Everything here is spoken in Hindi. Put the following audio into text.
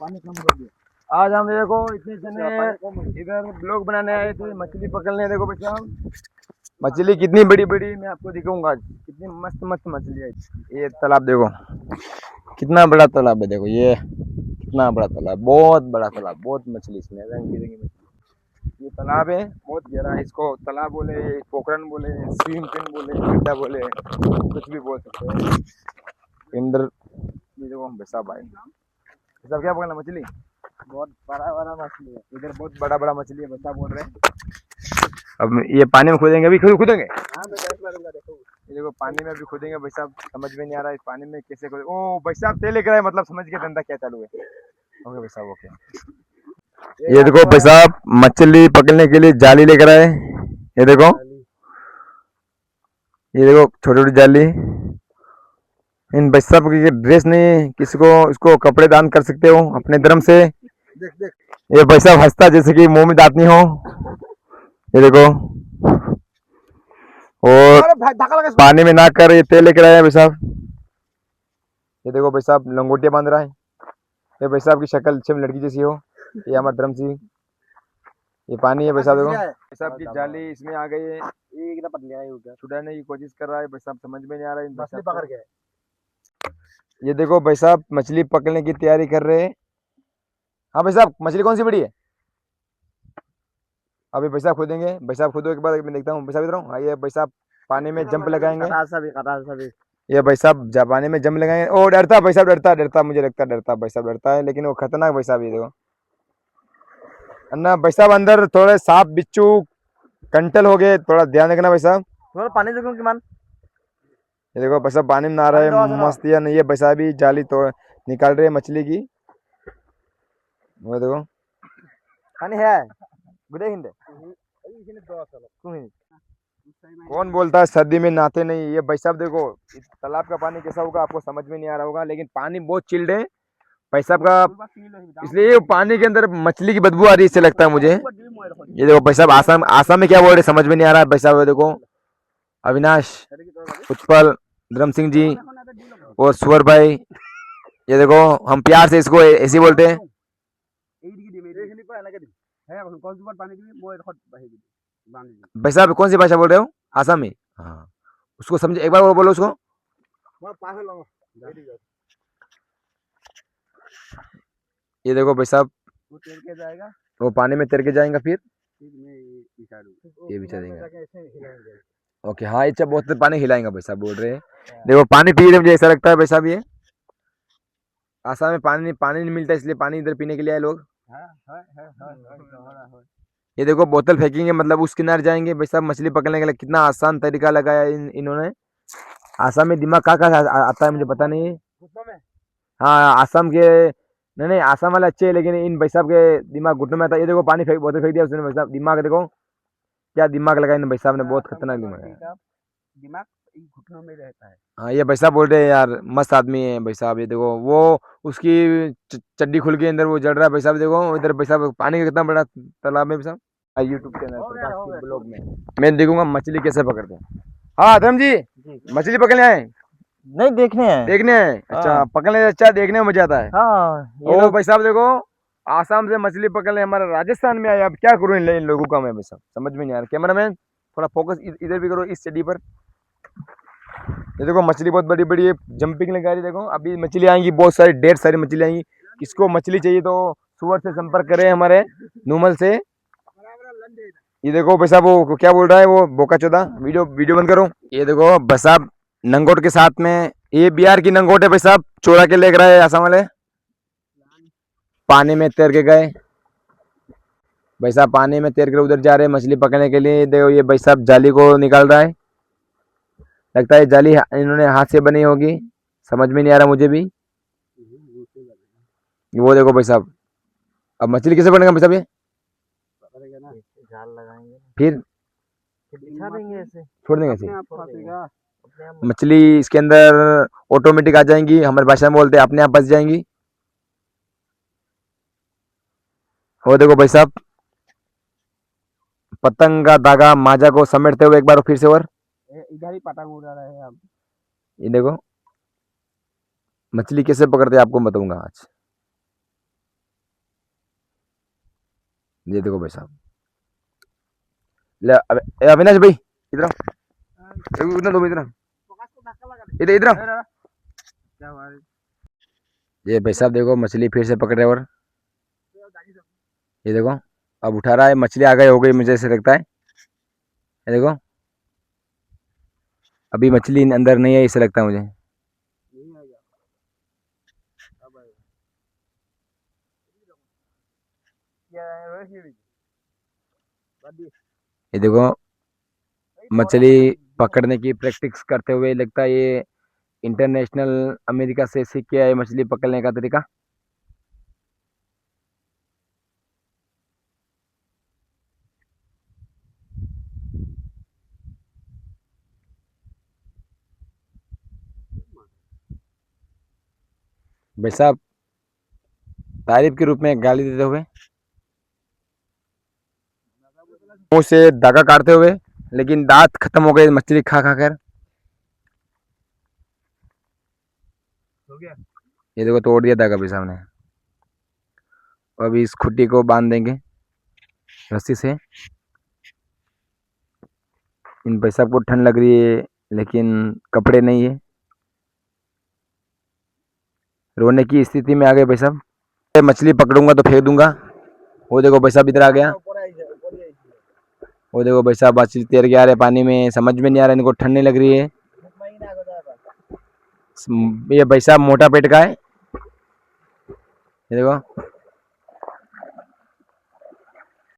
पानी कम कर दिया। आज हम देखो इतने जने इधर ब्लॉग बनाने आए थे, मछली पकड़ने। देखो बच्चा, मछली कितनी बड़ी बड़ी मैं आपको दिखाऊंगा आज। कितनी मस्त मस्त मछली है। ये तालाब देखो, कितना बड़ा तालाब है। देखो ये कितना बड़ा तालाब, बहुत बड़ा तालाब, बहुत मछली इसमें, रंग बिरंगी मछली। ये तालाब है, बहुत गहरा है। इसको तालाब बोले, पोखरन बोले, स्विमिंग पूल बोले, गड्ढा बोले, कुछ भी बोल सकते हैं। अंदर ये देखो हम भैसा भाई, सब क्या पकड़ना मछली, बहुत बड़ा बड़ा मछली है इधर, बहुत बड़ा बड़ा मछली है भैसा बोल रहे हैं। अब ये पानी में खोदेंगे, अभी खुदेंगे। हाँ मैं देख लूंगा। देखो ये देखो पानी में अभी खोदेंगे भाई साहब, समझ में नहीं आ रहा है इस पानी में कैसे खोदे। ओ भाई साहब तेल लेकर आए, मतलब समझ के धंधा क्या चालू है। ओके भाई साहब ओके। ये देखो भाई साहब मछली पकड़ने के लिए जाली लेकर आए। ये देखो, ये देखो छोटी छोटी जाली। इन भाई साहब की ड्रेस नहीं, किसी को इसको कपड़े दान कर सकते हो अपने धर्म से। देख देख ये भाई साहब हंसता जैसे कि मुंह में दांत नहीं हो। ये देखो, और पानी में ना कर ये तेल लेकर आया भाई साहब। ये देखो भाई साहब लंगोटिया बांध रहा है। ये भाई साहब की शक्ल सेम लड़की जैसी हो। ये हमारा धर्म सिंह। ये पानी है भाई साहब, देखो भाई साहब की जाली इसमें आ गई है। ये एकदम पतली आई हो गया, छुड़ाने की कोशिश कर रहा है भाई साहब, समझ में नहीं आ रहा है मछली पकड़ के। ये देखो भाई साहब मछली पकड़ने की तैयारी कर रहे हैं। हाँ भाई साहब मछली कौन सी बड़ी है। अभी भाई साहब खोदेंगे, भाई साहब खोदो एक बार, मैं देखता हूँ। भाई साहब इधर हूँ। ये भाई साहब पानी में जंप लगाएंगे। ये भाई साहब पानी में जंप लगाएंगे। ओ डरता भाई साहब, डरता डरता, मुझे लगता डरता भाई साहब, डरता है लेकिन वो खतरनाक भाई साहब। ये देखो अन्ना भाई साहब, अंदर थोड़े सांप बिच्छू कंटल हो गए, थोड़ा ध्यान रखना भाई साहब। थोड़ा पानी देखो कि मान। ये देखो भाई साहब पानी में नहा रहे हैं, मस्त या नहीं है भाई साहब। भी जाली तो निकाल रहे हैं मछली की। वो देखो पानी है गुडे हिंदे। कौन बोलता है सर्दी में नहाते नहीं। ये भाई साहब देखो तालाब का पानी कैसा होगा आपको समझ में नहीं आ रहा होगा, लेकिन पानी बहुत चिल्ड है भाई साहब का, इसलिए पानी के अंदर मछली की बदबू आ रही है, इससे लगता है मुझे। ये देखो भाई साहब आसाम, आसाम में क्या बोल रहे समझ में नहीं आ रहा है भाई साहब। ये देखो अविनाश, उत्पल, धर्म सिंह जी और सुअर भाई। ये देखो हम प्यार से इसको ऐसे बोलते हैं। भाई साहब कौन सी भाषा बोल रहे हो, आसामी। हाँ उसको समझे एक बार और बोलो उसको। ये देखो भाई साहब वो तैर के जाएगा, वो पानी में तैर के जाएगा, फिर ये बिछा देंगे। ओके हाँ इच्छा बहुत पानी हिलाएगा भाई साहब बोल रहे हैं। देखो पानी पी रहे मुझे ऐसा लगता है भाई साहब। ये आसाम में पानी पानी नहीं मिलता, इसलिए पानी इधर पीने के लिए आए लोग। ये देखो बोतल फेंकेंगे, मतलब उस किनारे जाएंगे भाई साहब मछली पकड़ने के लिए। कितना आसान तरीका लगाया इन्होंने। आसाम में दिमाग कहाँ आता है मुझे पता नहीं है। हाँ आसाम के नहीं नहीं, आसाम वाले अच्छे है, लेकिन इन भाई साहब के दिमाग घुटनों में आता है। ये देखो पानी फेंक, बोतल फेंक दिया उसने भाई साहब। दिमाग देखो क्या दिमाग लगाया इन भाई साहब ने, बहुत खतरनाक दिमाग है। दिमाग घुटनों में रहता है। हाँ ये भाई साहब बोल रहे हैं यार मस्त आदमी है भाई साहब। ये देखो वो उसकी चड्डी खुल के अंदर वो जल रहा है भाई साहब। देखो इधर भाई साहब पानी का कितना बड़ा तालाब है भाई साहब। यूट्यूब चैनल प्रकाश की ब्लॉग में मैं देखूंगा मछली कैसे पकड़ते हैं। हाँ धर्म जी मछली पकड़ने आए। नहीं देखने हैं, देखने हैं अच्छा। पकड़ने से अच्छा देखने में मजा आता है। हाँ ओ भाई साहब देखो आसाम से मछली पकड़ने हमारे राजस्थान में आए। अब क्या करूं इन लोगों का मैं भाई साहब, समझ में नहीं आ रहा। कैमरा मैन थोड़ा फोकस इधर भी करो, इस चड्डी पर। ये देखो मछली बहुत बड़ी बड़ी है, जंपिंग लगा रही। देखो अभी मछली आएंगी बहुत सारी, ढेर सारी मछली आएंगी। किसको मछली चाहिए तो सुअर से संपर्क करें हमारे नूमल से। ये देखो भाई साहब वो क्या बोल रहा है वो बोका चौदा, वीडियो वीडियो बंद करो। ये देखो भाई साहब नंगोट के साथ में, ये बिहार की नंगोट है भाई साहब, चोरा के लेकर आए आसाम वाले। पानी में तैर के गए भाई साहब, पानी में तैर कर उधर जा रहे हैं मछली पकड़ने के लिए। देखो ये भाई साहब जाली को निकाल रहा है, लगता है जाली इन्होंने हाथ से बनी होगी, समझ में नहीं आ रहा मुझे भी। वो देखो भाई साहब अब मछली कैसे पकड़ेगा भाई साहब, ये जाल लगाएंगे फिर बिछा देंगे ऐसे, छोड़ देंगे ऐसे। मछली इसके अंदर ऑटोमेटिक आ जाएंगी, हमारी भाषा में बोलते हैं अपने आप फंस जाएंगी। वो देखो भाई साहब पतंग का धागा माजा को समेटते हुए एक बार फिर से। और इधर ही पतंग उड़ा रहे हैं आप। ये देखो मछली कैसे पकड़ते हैं आपको बताऊंगा आज। ये देखो भाई साहब। ले अविनाश भाई इधर आओ, इधर दो, इधर इधर इधर आओ। ये भाई साहब देखो मछली फिर से पकड़ रहे हैं, और ये देखो अब उठा रहा है, मछली आ गई हो गई मुझे ऐसे लगता है। ये देखो अभी मछली अंदर नहीं है ऐसे लगता है मुझे। ये देखो मछली पकड़ने की प्रैक्टिस करते हुए लगता है ये इंटरनेशनल अमेरिका से सीख के आए मछली पकड़ने का तरीका। भाई साहब तारीफ के रूप में गाली देते हुए, मुंह से धागा काटते हुए, लेकिन दांत खत्म हो गए मछली खा खा कर। ये देखो तोड़ दिया धागा भाई साहब ने। अभी इस खुट्टी को बांध देंगे रस्सी से। इन भाई साहब को ठंड लग रही है लेकिन कपड़े नहीं है, रोने की स्थिति में आ गए भाई साहब। मछली पकड़ूंगा तो फेंक दूंगा। वो देखो भाई साहब इधर आ गया। वो देखो भाई साहब मछली तैर के आ रहे पानी में, समझ में नहीं आ रहा इनको ठंड नहीं लग रही है। ये भाई साहब मोटा पेट का है, ये देखो